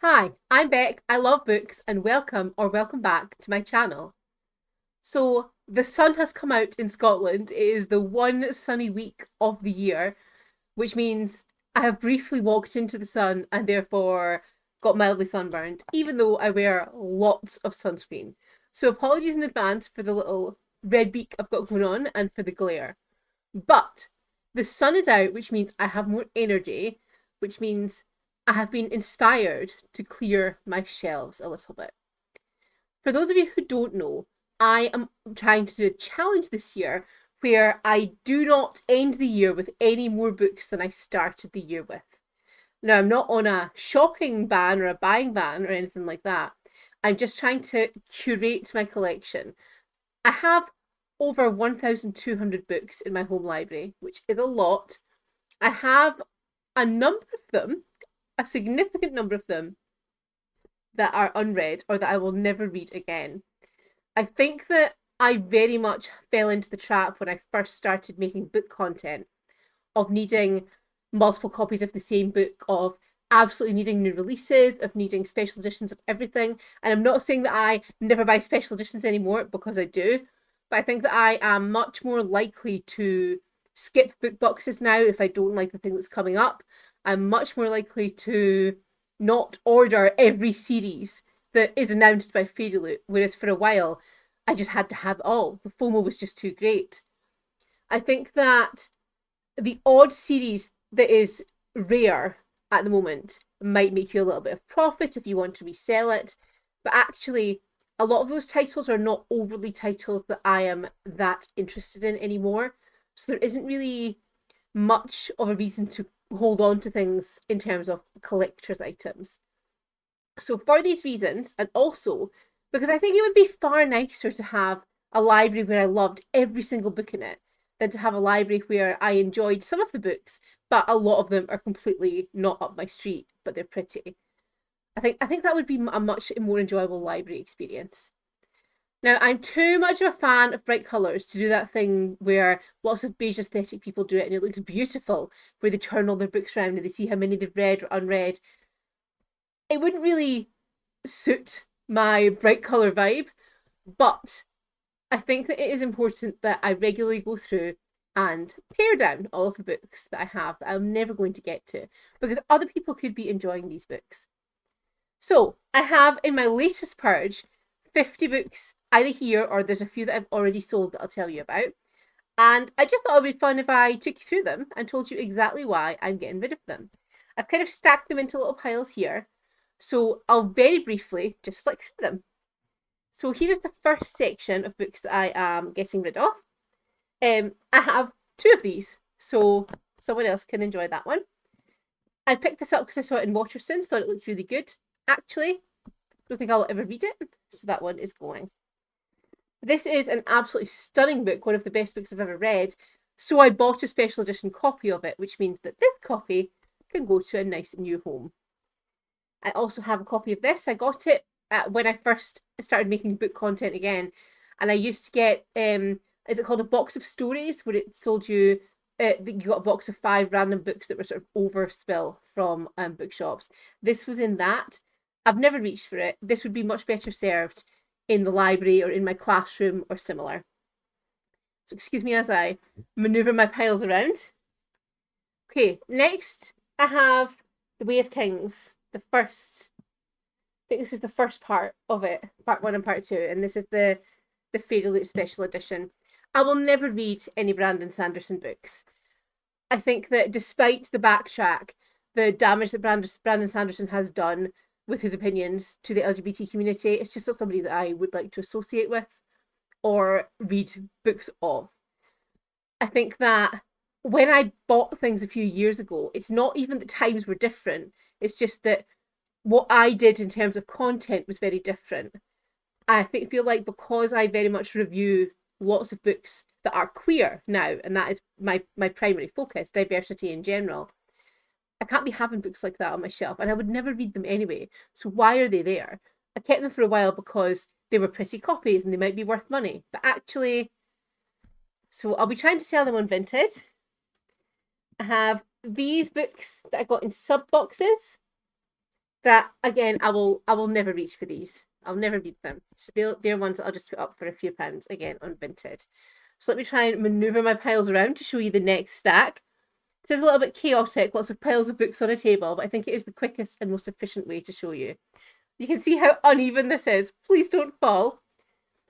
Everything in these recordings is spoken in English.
Hi, I'm Beck. I love books and welcome back to my channel. So, the sun has come out in Scotland. It is the one sunny week of the year, which means I have briefly walked into the sun and therefore got mildly sunburned, even though I wear lots of sunscreen. So, apologies in advance for the little red beak I've got going on and for the glare. But the sun is out, which means I have more energy, which means I have been inspired to clear my shelves a little bit. For those of you who don't know, I am trying to do a challenge this year where I do not end the year with any more books than I started the year with. Now, I'm not on a shopping ban or a buying ban or anything like that. I'm just trying to curate my collection. I have over 1,200 books in my home library, which is a lot. I have a number of them, a significant number of them, that are unread or that I will never read again. I think that I very much fell into the trap when I first started making book content of needing multiple copies of the same book, of absolutely needing new releases, of needing special editions of everything. And I'm not saying that I never buy special editions anymore, because I do, but I think that I am much more likely to skip book boxes now if I don't like the thing that's coming up. I'm much more likely to not order every series that is announced by FairyLoot, whereas for a while I just had to have it all. The FOMO was just too great. I think that the odd series that is rare at the moment might make you a little bit of profit if you want to resell it, but actually a lot of those titles are not overly titles that I am that interested in anymore, so there isn't really much of a reason to hold on to things in terms of collector's items. So for these reasons, and also because I think it would be far nicer to have a library where I loved every single book in it than to have a library where I enjoyed some of the books, but a lot of them are completely not up my street, but they're pretty. I think that would be a much more enjoyable library experience. Now, I'm too much of a fan of bright colours to do that thing where lots of beige aesthetic people do it and it looks beautiful, where they turn all their books around and they see how many they've read or unread. It wouldn't really suit my bright colour vibe, but I think that it is important that I regularly go through and pare down all of the books that I have that I'm never going to get to, because other people could be enjoying these books. So I have in my latest purge 50 books either here or there's a few that I've already sold that I'll tell you about. And I just thought it would be fun if I took you through them and told you exactly why I'm getting rid of them. I've kind of stacked them into little piles here. So I'll very briefly just flick through them. So here is the first section of books that I am getting rid of. I have two of these, so someone else can enjoy that one. I picked this up because I saw it in Waterstones, thought it looked really good. Actually, don't think I'll ever read it, so that one is going. This is an absolutely stunning book, one of the best books I've ever read, so I bought a special edition copy of it, which means that this copy can go to a nice new home. I also have a copy of this. I got it when I first started making book content again, and I used to get is it called a box of stories, where it sold you you got a box of 5 random books that were sort of overspill from bookshops. This was in that. I've never reached for it. This would be much better served in the library or in my classroom or similar. So excuse me as I maneuver my piles around. Okay, next I have The Way of Kings, the first. I think this is the first part of it, part 1 and part 2, and this is the FairyLoot special edition. I will never read any Brandon Sanderson books. I think that despite the backtrack, the damage that Brandon Sanderson has done with his opinions to the LGBT community, it's just not somebody that I would like to associate with or read books of. I think that when I bought things a few years ago, it's not even that times were different, it's just that what I did in terms of content was very different. I feel like because I very much review lots of books that are queer now, and that is my primary focus, diversity in general, I can't be having books like that on my shelf, and I would never read them anyway. So why are they there? I kept them for a while because they were pretty copies and they might be worth money, but actually, so I'll be trying to sell them on Vinted. I have these books that I got in sub boxes. that again, I will never reach for these. I'll never read them. So they're ones that I'll just put up for a few pounds again on Vinted. So let me try and maneuver my piles around to show you the next stack. It is a little bit chaotic, lots of piles of books on a table, but I think it is the quickest and most efficient way to show you. You can see how uneven this is. Please don't fall.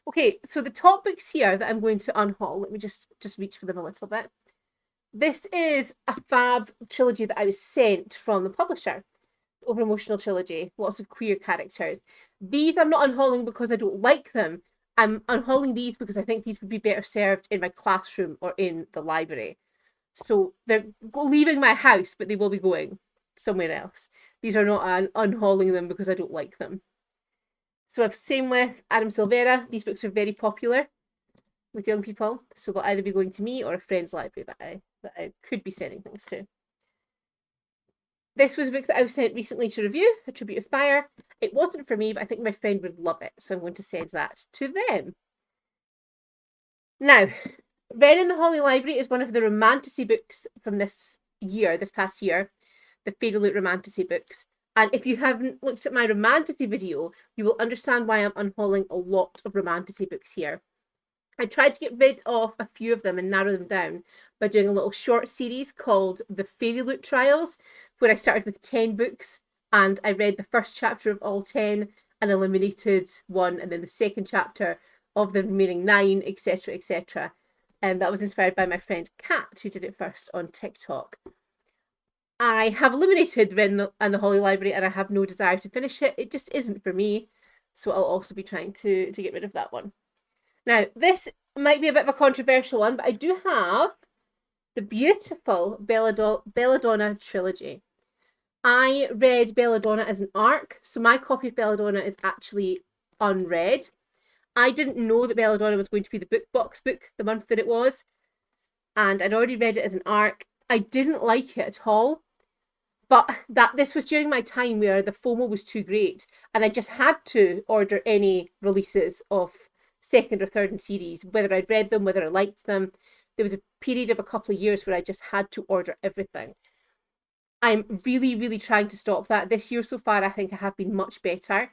Okay, so the top books here that I'm going to unhaul, let me just reach for them a little bit. This is a fab trilogy that I was sent from the publisher. Over Emotional trilogy, lots of queer characters. These I'm not unhauling because I don't like them. I'm unhauling these because I think these would be better served in my classroom or in the library. So they're leaving my house, but they will be going somewhere else. These are not unhauling them because I don't like them. So same with Adam Silvera. These books are very popular with young people, so they'll either be going to me or a friend's library that I could be sending things to. This was a book that I was sent recently to review, A Tribute of Fire. It wasn't for me, but I think my friend would love it, so I'm going to send that to them. Now, Ren in the Holly Library is one of the romantasy books from this past year, the Fairy Loot romantasy books. And if you haven't looked at my romantasy video, you will understand why I'm unhauling a lot of romantasy books here. I tried to get rid of a few of them and narrow them down by doing a little short series called the Fairy Loot Trials, where I started with 10 books and I read the first chapter of all 10 and eliminated one, and then the second chapter of the remaining 9, etc., etc. And that was inspired by my friend Kat, who did it first on TikTok. I have eliminated Ren and the Holly Library and I have no desire to finish it. It just isn't for me. So I'll also be trying to get rid of that one. Now, this might be a bit of a controversial one, but I do have the beautiful Belladonna trilogy. I read Belladonna as an ARC, so my copy of Belladonna is actually unread. I didn't know that Belladonna was going to be the book box book the month that it was, and I'd already read it as an ARC. I didn't like it at all, but this was during my time where the FOMO was too great, and I just had to order any releases of second or third in series, whether I'd read them, whether I liked them. There was a period of a couple of years where I just had to order everything. I'm really, really trying to stop that. This year so far, I think I have been much better.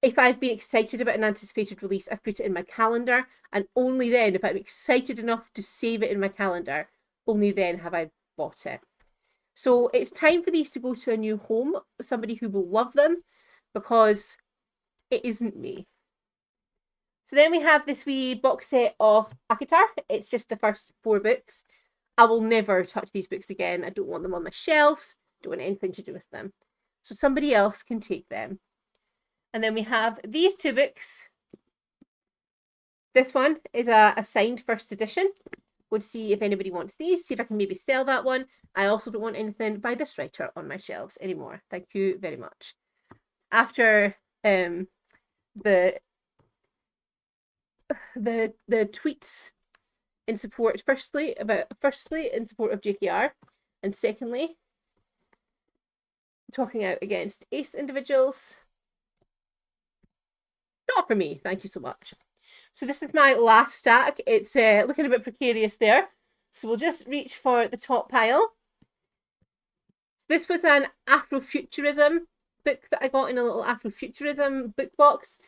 If I've been excited about an anticipated release, I've put it in my calendar, and only then, if I'm excited enough to save it in my calendar, only then have I bought it. So it's time for these to go to a new home, somebody who will love them, because it isn't me. So then we have this wee box set of Akatar. It's just the first 4 books. I will never touch these books again. I don't want them on my shelves. Don't want anything to do with them. So somebody else can take them. And then we have these 2 books. This one is a signed first edition. Going to see if anybody wants these. See if I can maybe sell that one. I also don't want anything by this writer on my shelves anymore. Thank you very much. After the tweets in support, firstly in support of JKR, and secondly talking out against ace individuals. Not for me, thank you so much. So this is my last stack. It's looking a bit precarious there, so we'll just reach for the top pile. So this was an Afrofuturism book that I got in a little Afrofuturism book box.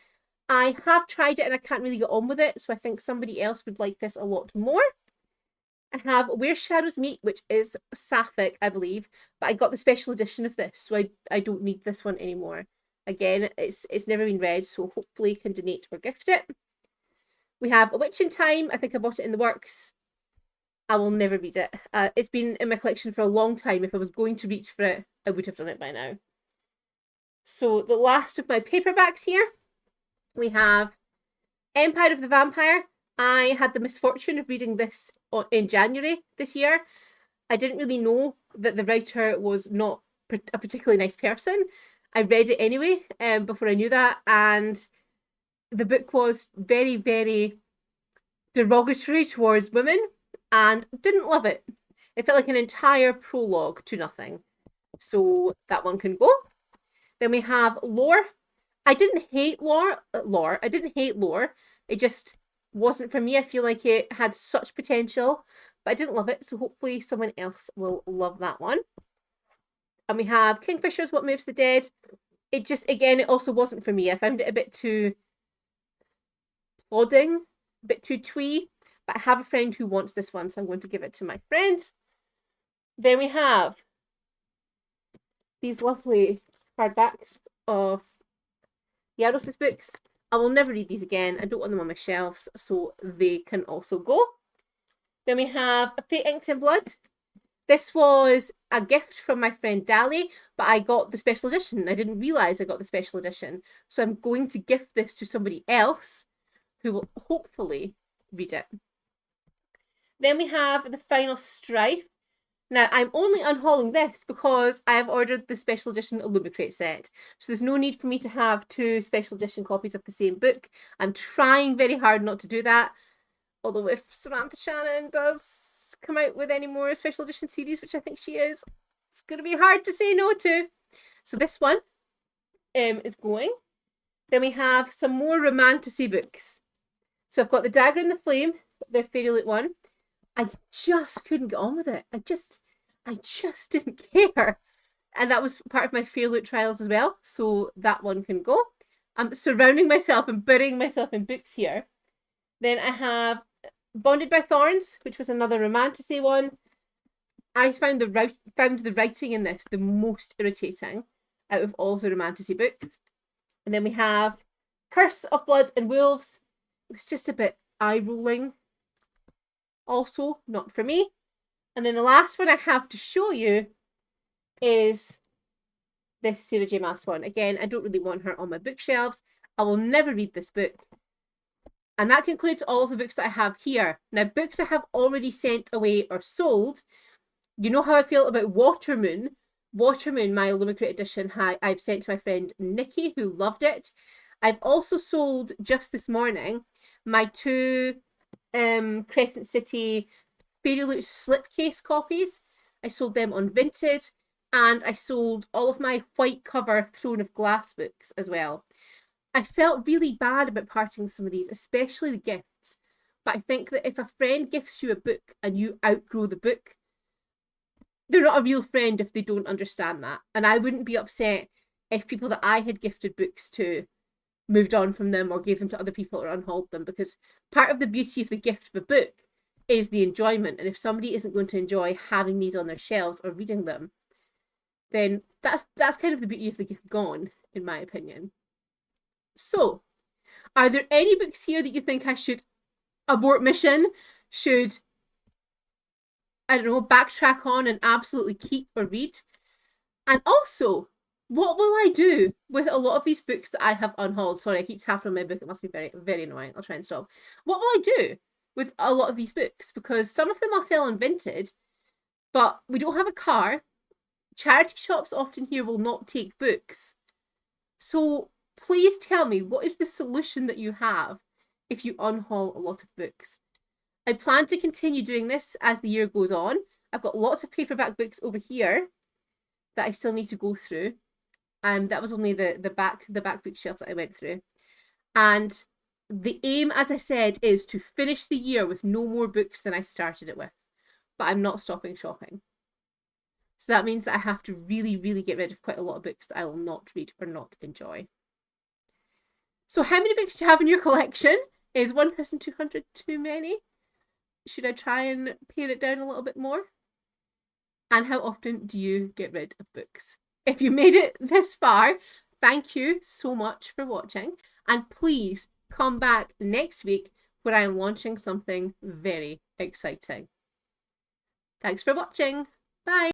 I have tried it and I can't really get on with it, so I think somebody else would like this a lot more. I have Where Shadows Meet, which is Sapphic, I believe, but I got the special edition of this, so I don't need this one anymore. Again, it's never been read, so hopefully can donate or gift it. We have A Witch in Time. I think I bought it in the works. I will never read it. It's been in my collection for a long time. If I was going to reach for it, I would have done it by now. So the last of my paperbacks here, we have Empire of the Vampire. I had the misfortune of reading this in January this year. I didn't really know that the writer was not a particularly nice person. I read it anyway before I knew that, and the book was very, very derogatory towards women and didn't love it. It felt like an entire prologue to nothing. So that one can go. Then we have Lore. I didn't hate Lore. I didn't hate Lore. It just wasn't for me. I feel like it had such potential, but I didn't love it. So hopefully someone else will love that one. And we have Kingfisher's What Moves the Dead. it just, again, it also wasn't for me. I found it a bit too plodding, a bit too twee. But I have a friend who wants this one, so I'm going to give it to my friend. Then we have these lovely hardbacks of the Aerosmith books. I will never read these again. I don't want them on my shelves, so they can also go. Then we have A Fate Inked in Blood. This was a gift from my friend Dali, but I got the special edition. I didn't realise I got the special edition. So I'm going to gift this to somebody else who will hopefully read it. Then we have The Final Strife. Now, I'm only unhauling this because I have ordered the special edition Illumicrate set. So there's no need for me to have 2 special edition copies of the same book. I'm trying very hard not to do that. Although if Samantha Shannon does come out with any more special edition series, which I think she is, it's going to be hard to say no to. So this one is going. Then we have some more romantasy books. So I've got The Dagger and the Flame, the Fairy Loot one. I just couldn't get on with it. I just didn't care. And that was part of my Fairy Loot trials as well. So that one can go. I'm surrounding myself and burying myself in books here. Then I have Bonded by Thorns, which was another romantasy one. I found the writing in this the most irritating out of all the romantasy books. And then we have Curse of Blood and Wolves. It was just a bit eye-rolling. Also, not for me. And then the last one I have to show you is this Sarah J. Maas one. Again, I don't really want her on my bookshelves. I will never read this book. And that concludes all of the books that I have here. Now, books I have already sent away or sold. You know how I feel about Watermoon. Watermoon, my Illumicrate edition, I've sent to my friend Nikki, who loved it. I've also sold, just this morning, my 2 Crescent City Fairy Loot slipcase copies. I sold them on Vinted, and I sold all of my white cover Throne of Glass books as well. I felt really bad about parting with some of these, especially the gifts. But I think that if a friend gifts you a book and you outgrow the book, they're not a real friend if they don't understand that. And I wouldn't be upset if people that I had gifted books to moved on from them or gave them to other people or unhauled them, because part of the beauty of the gift of a book is the enjoyment. And if somebody isn't going to enjoy having these on their shelves or reading them, then that's kind of the beauty of the gift gone, in my opinion. So, are there any books here that you think I should abort mission, should, I don't know, backtrack on and absolutely keep or read? And also, what will I do with a lot of these books that I have unhauled? Sorry, I keep tapping on my book. It must be very, very annoying. I'll try and stop. What will I do with a lot of these books? Because some of them I'll sell on Vinted, but we don't have a car. Charity shops often here will not take books. So please tell me, what is the solution that you have if you unhaul a lot of books? I plan to continue doing this as the year goes on. I've got lots of paperback books over here that I still need to go through. That was only the back bookshelf that I went through. And the aim, as I said, is to finish the year with no more books than I started it with. But I'm not stopping shopping. So that means that I have to really, really get rid of quite a lot of books that I will not read or not enjoy. So how many books do you have in your collection? Is 1,200 too many? Should I try and pare it down a little bit more? And how often do you get rid of books? If you made it this far, thank you so much for watching. And please come back next week where I am launching something very exciting. Thanks for watching. Bye.